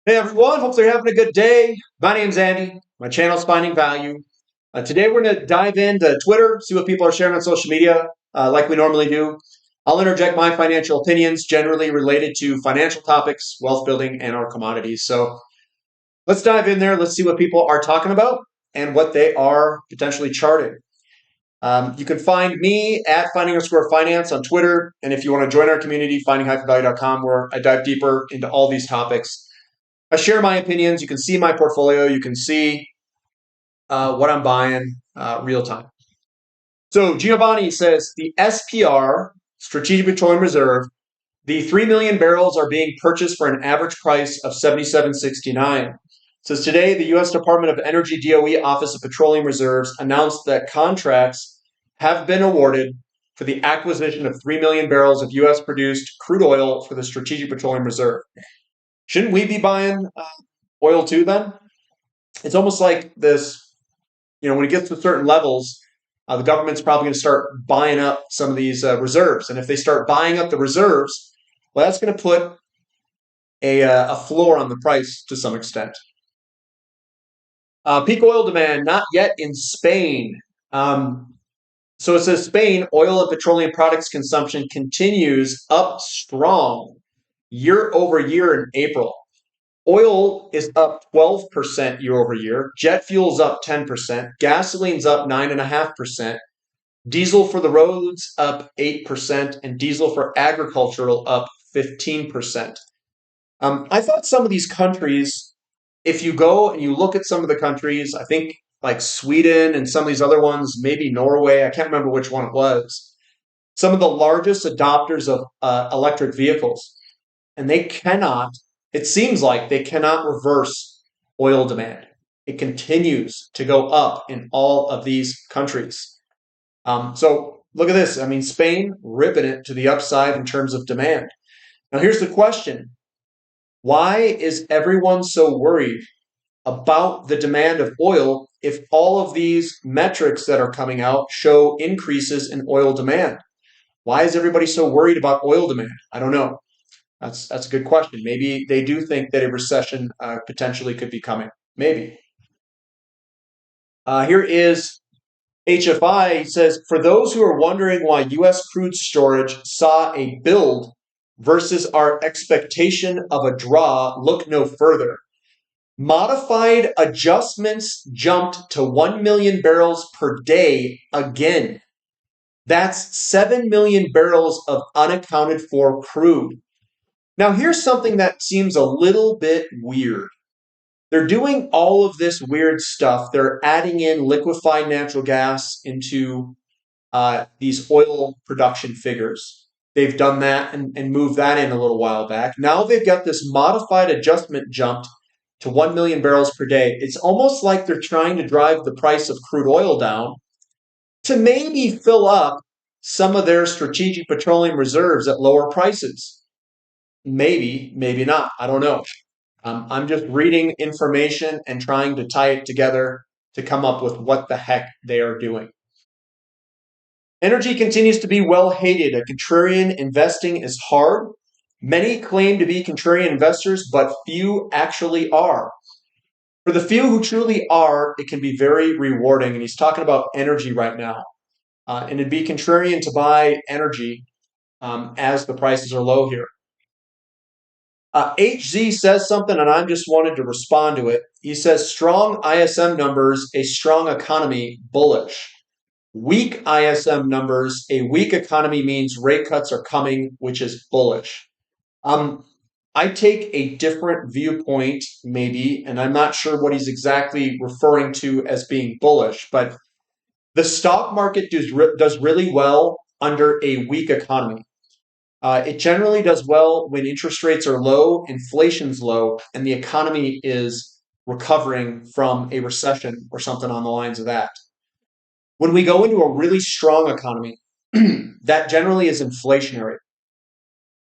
Hey everyone, hope you're having a good day. My name's Andy. My channel's Finding Value. Today we're going to dive into Twitter, see what people are sharing on social media, like we normally do. I'll interject my financial opinions, generally related to financial topics, wealth building, and our commodities. So let's dive in there. Let's see what people are talking about and what they are potentially charting. You can find me at Finding_Finance on Twitter. And if you want to join our community, finding-value.com, where I dive deeper into all these topics. I share my opinions. You can see my portfolio. You can see what I'm buying real time. So Giovanni says the SPR, Strategic Petroleum Reserve, the 3 million barrels are being purchased for an average price of $77.69. Says today the U.S. Department of Energy DOE Office of Petroleum Reserves announced that contracts have been awarded for the acquisition of 3 million barrels of U.S. produced crude oil for the Strategic Petroleum Reserve. Shouldn't we be buying oil too then? It's almost like this, when it gets to certain levels, the government's probably going to start buying up some of these reserves. And if they start buying up the reserves, well, that's going to put a floor on the price to some extent. Peak oil demand, not yet in Spain. So it says Spain, oil and petroleum products consumption continues up strong year over year in April. Oil is up 12% year over year. Jet fuel's up 10%. Gasoline's up 9.5%. Diesel for the roads up 8%, and diesel for agricultural up 15%. I thought some of these countries, if you go and you look at some of the countries, I think like Sweden and some of these other ones, maybe Norway, I can't remember which one it was, some of the largest adopters of electric vehicles. And it seems like they cannot reverse oil demand. It continues to go up in all of these countries. So look at this. I mean, Spain ripping it to the upside in terms of demand. Now, here's the question. Why is everyone so worried about the demand of oil if all of these metrics that are coming out show increases in oil demand? Why is everybody so worried about oil demand? I don't know. That's a good question. Maybe they do think that a recession potentially could be coming. Maybe. Here is HFI. It says, for those who are wondering why U.S. crude storage saw a build versus our expectation of a draw, look no further. Modified adjustments jumped to 1 million barrels per day again. That's 7 million barrels of unaccounted for crude. Now, here's something that seems a little bit weird. They're doing all of this weird stuff. They're adding in liquefied natural gas into these oil production figures. They've done that and moved that in a little while back. Now they've got this modified adjustment jumped to 1 million barrels per day. It's almost like they're trying to drive the price of crude oil down to maybe fill up some of their strategic petroleum reserves at lower prices. Maybe, maybe not. I don't know. I'm just reading information and trying to tie it together to come up with what the heck they are doing. Energy continues to be well hated. A contrarian investing is hard. Many claim to be contrarian investors, but few actually are. For the few who truly are, it can be very rewarding. And he's talking about energy right now. And it'd be contrarian to buy energy as the prices are low here. HZ says something, and I just wanted to respond to it. He says, strong ISM numbers, a strong economy, bullish. Weak ISM numbers, a weak economy means rate cuts are coming, which is bullish. I take a different viewpoint, maybe, and I'm not sure what he's exactly referring to as being bullish, but the stock market does really well under a weak economy. It generally does well when interest rates are low, inflation's low, and the economy is recovering from a recession or something on the lines of that. When we go into a really strong economy, that generally is inflationary.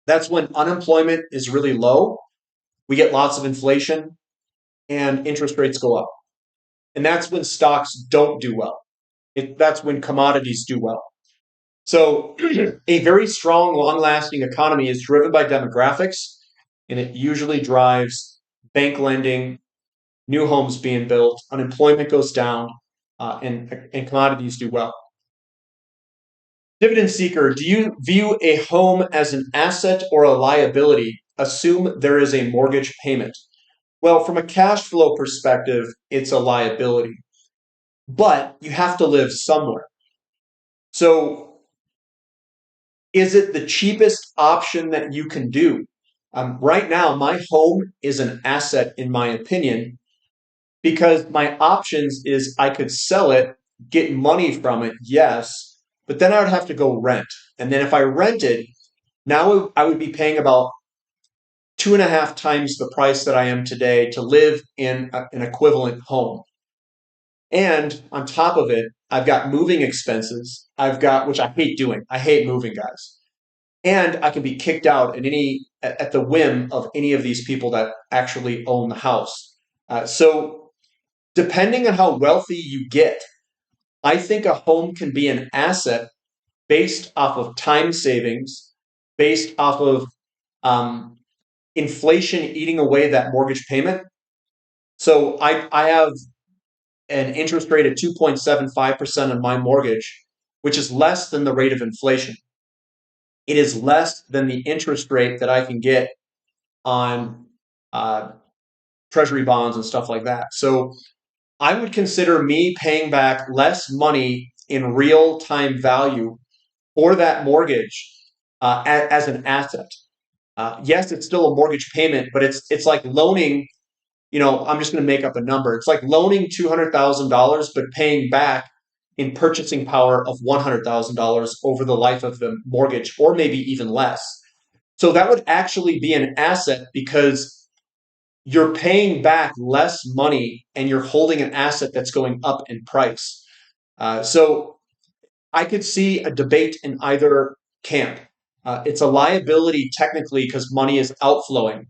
That's when unemployment is really low, we get lots of inflation, and interest rates go up. And that's when stocks don't do well. That's when commodities do well. So a very strong, long-lasting economy is driven by demographics, and it usually drives bank lending, new homes being built, unemployment goes down, and commodities do well. Dividend seeker, do you view a home as an asset or a liability? Assume there is a mortgage payment. Well, from a cash flow perspective, it's a liability, but you have to live somewhere. So, is it the cheapest option that you can do? Right now, my home is an asset, in my opinion, because my options is I could sell it, get money from it, yes, but then I would have to go rent. And then if I rented, now I would be paying about 2.5 times the price that I am today to live in an equivalent home. And on top of it, I've got moving expenses. I've got, which I hate doing. I hate moving, guys. And I can be kicked out at the whim of any of these people that actually own the house. So depending on how wealthy you get, I think a home can be an asset based off of time savings, based off of inflation eating away that mortgage payment. So I have an interest rate of 2.75% on my mortgage, which is less than the rate of inflation. It is less than the interest rate that I can get on uh, treasury bonds and stuff like that. So I would consider me paying back less money in real time value for that mortgage as an asset. Yes, it's still a mortgage payment, but it's like loaning. I'm just going to make up a number. It's like loaning $200,000, but paying back in purchasing power of $100,000 over the life of the mortgage, or maybe even less. So that would actually be an asset because you're paying back less money and you're holding an asset that's going up in price. So I could see a debate in either camp. It's a liability technically because money is outflowing,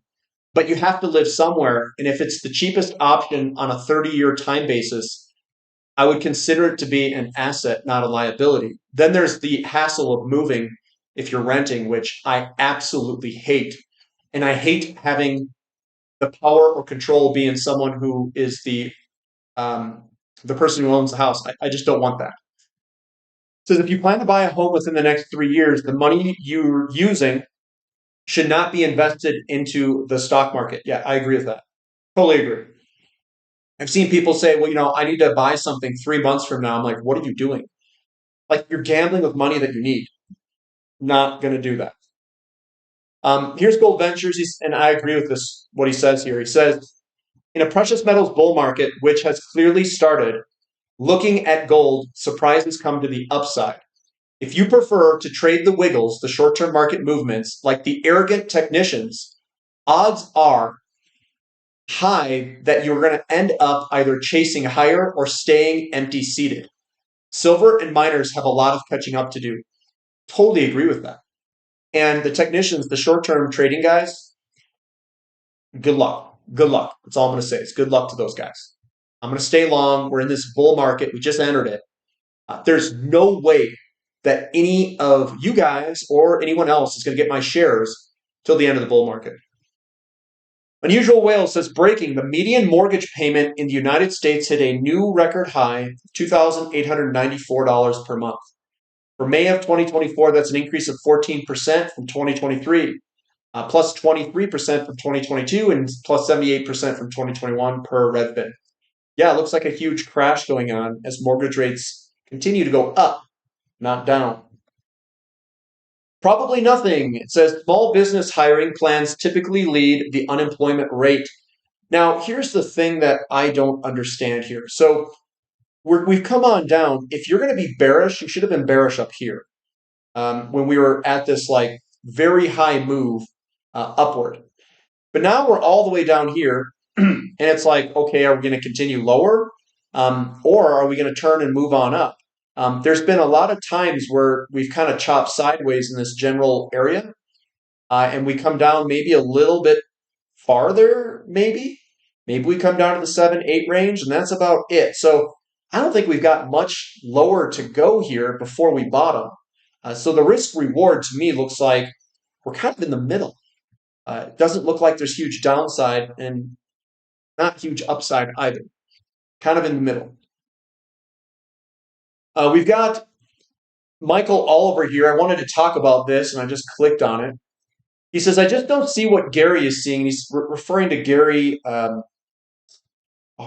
but you have to live somewhere. And if it's the cheapest option on a 30-year time basis, I would consider it to be an asset, not a liability. Then there's the hassle of moving if you're renting, which I absolutely hate. And I hate having the power or control being someone who is the person who owns the house. I just don't want that. So if you plan to buy a home within the next 3 years, the money you're using should not be invested into the stock market. Yeah, I agree with that. Totally agree. I've seen people say, well, I need to buy something 3 months from now. I'm like, what are you doing? Like, you're gambling with money that you need. Not going to do that. Here's Gold Ventures, and I agree with this, what he says here. He says, in a precious metals bull market, which has clearly started, looking at gold, surprises come to the upside. If you prefer to trade the wiggles, the short-term market movements, like the arrogant technicians, odds are high that you're going to end up either chasing higher or staying empty-seated. Silver and miners have a lot of catching up to do. Totally agree with that. And the technicians, the short-term trading guys, good luck. Good luck. That's all I'm going to say. It's good luck to those guys. I'm going to stay long. We're in this bull market. We just entered it. There's no way that any of you guys or anyone else is going to get my shares till the end of the bull market. Unusual Whale says, breaking, the median mortgage payment in the United States hit a new record high, $2,894 per month. For May of 2024, that's an increase of 14% from 2023, plus 23% from 2022, and plus 78% from 2021 per Redfin. Yeah, it looks like a huge crash going on as mortgage rates continue to go up, not down. Probably nothing. It says small business hiring plans typically lead the unemployment rate. Now, here's the thing that I don't understand here. So we've come on down. If you're going to be bearish, you should have been bearish up here when we were at this like very high move upward. But now we're all the way down here, and it's like, okay, are we going to continue lower, or are we going to turn and move on up? There's been a lot of times where we've kind of chopped sideways in this general area, and we come down maybe a little bit farther, maybe we come down to the 7-8 range, and that's about it. So I don't think we've got much lower to go here before we bottom. So the risk reward to me looks like we're kind of in the middle. It doesn't look like there's huge downside, and Not huge upside either. Kind of in the middle. We've got Michael Oliver here. I wanted to talk about this, and I just clicked on it. He says, I just don't see what Gary is seeing. He's referring to Gary, oh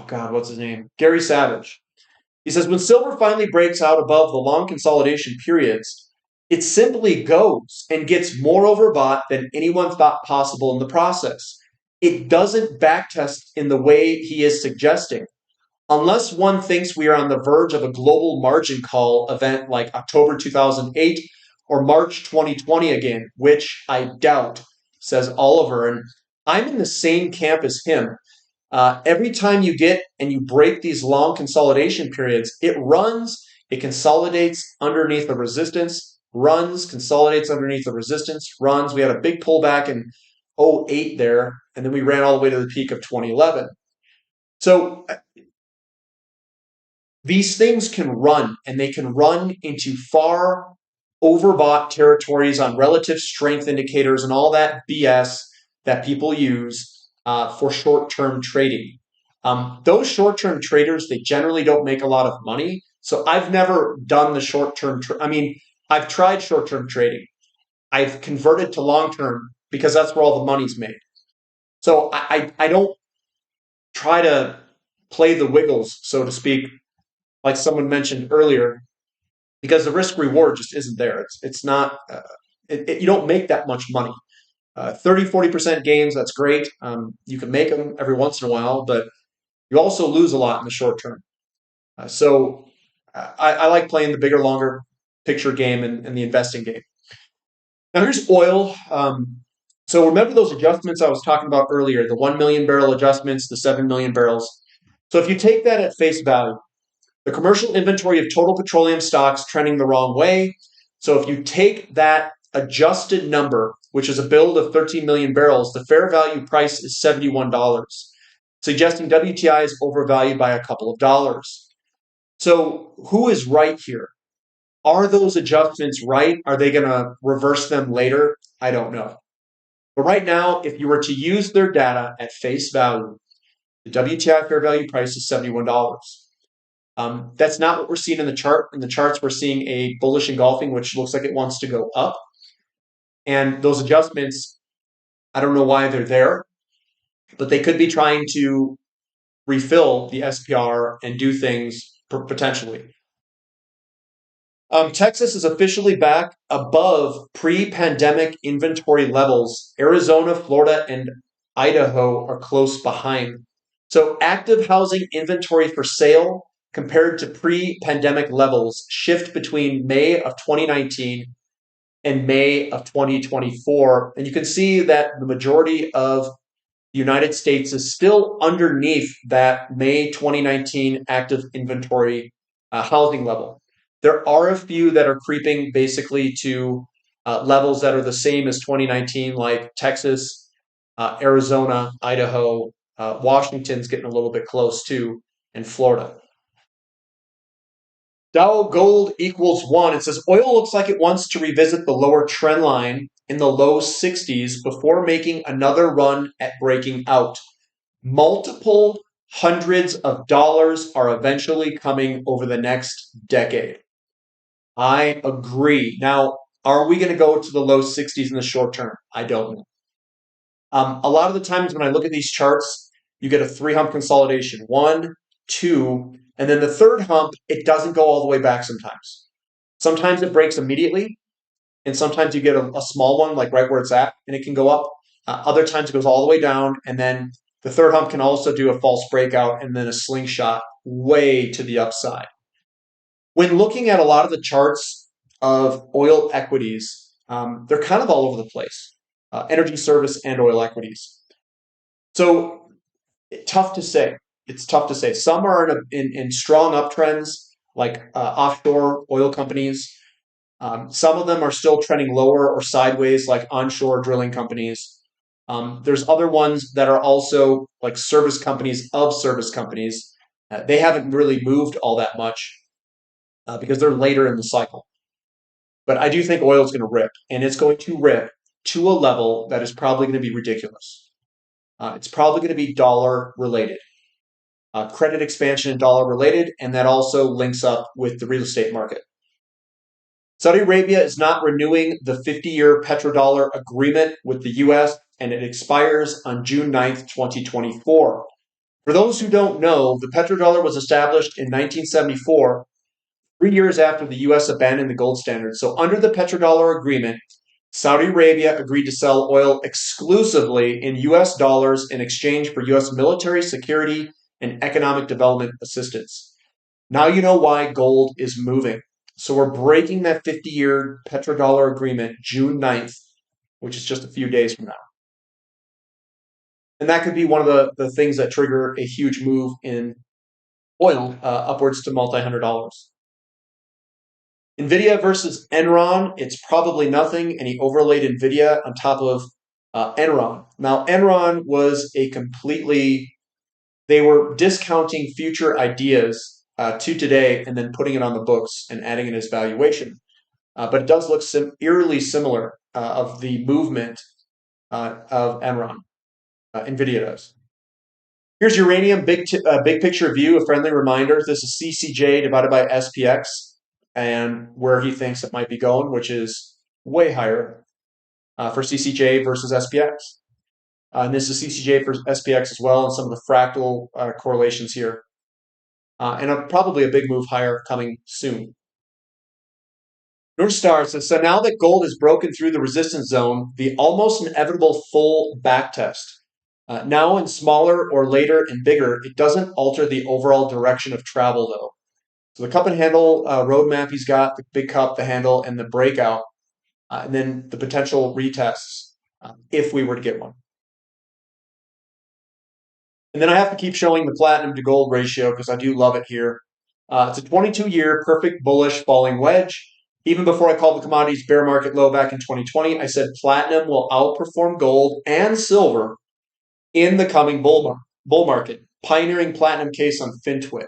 God, what's his name? Gary Savage. He says, when silver finally breaks out above the long consolidation periods, it simply goes and gets more overbought than anyone thought possible in the process. It doesn't backtest in the way he is suggesting. Unless one thinks we are on the verge of a global margin call event like October 2008 or March 2020 again, which I doubt, says Oliver. And I'm in the same camp as him. Every time you get and you break these long consolidation periods, it runs, it consolidates underneath the resistance, runs, consolidates underneath the resistance, runs. We had a big pullback in '08 there, and then we ran all the way to the peak of 2011. So these things can run, and they can run into far overbought territories on relative strength indicators and all that BS that people use for short-term trading. Those short-term traders, they generally don't make a lot of money. So I've never done the short-term. I've tried short-term trading. I've converted to long-term because that's where all the money's made. So I don't try to play the wiggles, so to speak, like someone mentioned earlier, because the risk reward just isn't there. It's not, you don't make that much money. 30-40% gains, that's great. You can make them every once in a while, but you also lose a lot in the short term. I like playing the bigger, longer picture game and the investing game. Now here's oil. So remember those adjustments I was talking about earlier, the 1 million barrel adjustments, the 7 million barrels. So if you take that at face value, the commercial inventory of total petroleum stocks trending the wrong way. So if you take that adjusted number, which is a build of 13 million barrels, the fair value price is $71, suggesting WTI is overvalued by a couple of dollars. So who is right here? Are those adjustments right? Are they going to reverse them later? I don't know. But right now, if you were to use their data at face value, the WTI fair value price is $71. That's not what we're seeing in the chart. In the charts, we're seeing a bullish engulfing, which looks like it wants to go up. And those adjustments, I don't know why they're there, but they could be trying to refill the SPR and do things potentially. Texas is officially back above pre-pandemic inventory levels. Arizona, Florida, and Idaho are close behind. So active housing inventory for sale compared to pre-pandemic levels shift between May of 2019 and May of 2024. And you can see that the majority of the United States is still underneath that May 2019 active inventory housing level. There are a few that are creeping basically to levels that are the same as 2019, like Texas, Arizona, Idaho, Washington's getting a little bit close too, and Florida. Dow Gold equals 1. It says oil looks like it wants to revisit the lower trend line in the low 60s before making another run at breaking out. Multiple hundreds of dollars are eventually coming over the next decade. I agree. Now, are we going to go to the low 60s in the short term? I don't know. A lot of the times when I look at these charts, you get a three hump consolidation. One, two, and then the third hump, it doesn't go all the way back sometimes. Sometimes it breaks immediately, and sometimes you get a small one, like right where it's at, and it can go up. Other times it goes all the way down, and then the third hump can also do a false breakout and then a slingshot way to the upside. When looking at a lot of the charts of oil equities, they're kind of all over the place. Energy service and oil equities. So tough to say. It's tough to say. Some are in strong uptrends, like offshore oil companies. Some of them are still trending lower or sideways, like onshore drilling companies. There's other ones that are also like service companies of service companies. They haven't really moved all that much because they're later in the cycle. But I do think oil is going to rip, and it's going to rip to a level that is probably going to be ridiculous. It's probably going to be dollar related, credit expansion and dollar related, and that also links up with the real estate market. Saudi Arabia is not renewing the 50-year petrodollar agreement with the U.S., and it expires on June 9th, 2024. For those who don't know, the petrodollar was established in 1974, 3 years after the U.S. abandoned the gold standard. So under the petrodollar agreement, Saudi Arabia agreed to sell oil exclusively in U.S. dollars in exchange for U.S. military security and economic development assistance. Now you know why gold is moving. So we're breaking that 50-year petrodollar agreement June 9th, which is just a few days from now. And that could be one of the things that trigger a huge move in oil upwards to multi-$100. NVIDIA versus Enron, it's probably nothing, and he overlaid NVIDIA on top of Enron. Now, Enron was they were discounting future ideas to today and then putting it on the books and adding it as valuation. But it does look eerily similar of the movement of Enron. NVIDIA does. Here's uranium, big picture view, a friendly reminder. This is CCJ divided by SPX and where he thinks it might be going, which is way higher for CCJ versus SPX. And this is CCJ for SPX as well, and some of the fractal correlations here. And probably a big move higher coming soon. North Star says, so now that gold has broken through the resistance zone, the almost inevitable full back test. Now in smaller or later and bigger, it doesn't alter the overall direction of travel though. So the cup and handle roadmap he's got, the big cup, the handle, and the breakout, and then the potential retests if we were to get one. And then I have to keep showing the platinum to gold ratio because I do love it here. It's a 22-year perfect bullish falling wedge. Even before I called the commodities bear market low back in 2020, I said platinum will outperform gold and silver in the coming bull market. Pioneering platinum case on FinTwit.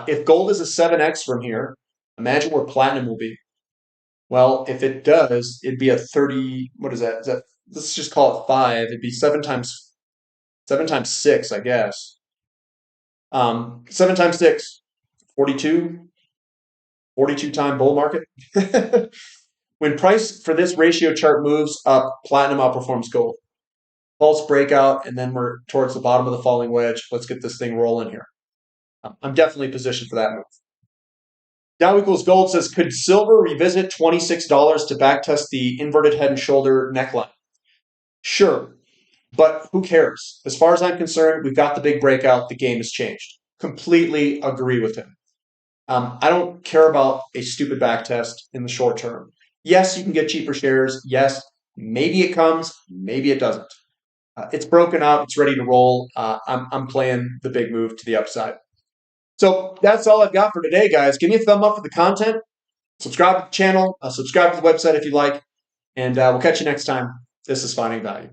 If gold is a 7x from here, imagine where platinum will be. Well, if it does, it'd be a 30. What is that? Let's just call it 5. It'd be 7 times 6, I guess. 7 times 6, 42. 42-time bull market. When price for this ratio chart moves up, platinum outperforms gold. False breakout, and then we're towards the bottom of the falling wedge. Let's get this thing rolling here. I'm definitely positioned for that move. Dow equals gold says, could silver revisit $26 to backtest the inverted head and shoulder neckline? Sure, but who cares? As far as I'm concerned, we've got the big breakout. The game has changed. Completely agree with him. I don't care about a stupid backtest in the short term. Yes, you can get cheaper shares. Yes, maybe it comes. Maybe it doesn't. It's broken out. It's ready to roll. I'm playing the big move to the upside. So that's all I've got for today, guys. Give me a thumb up for the content. Subscribe to the channel. Subscribe to the website if you like. And we'll catch you next time. This is Finding Value.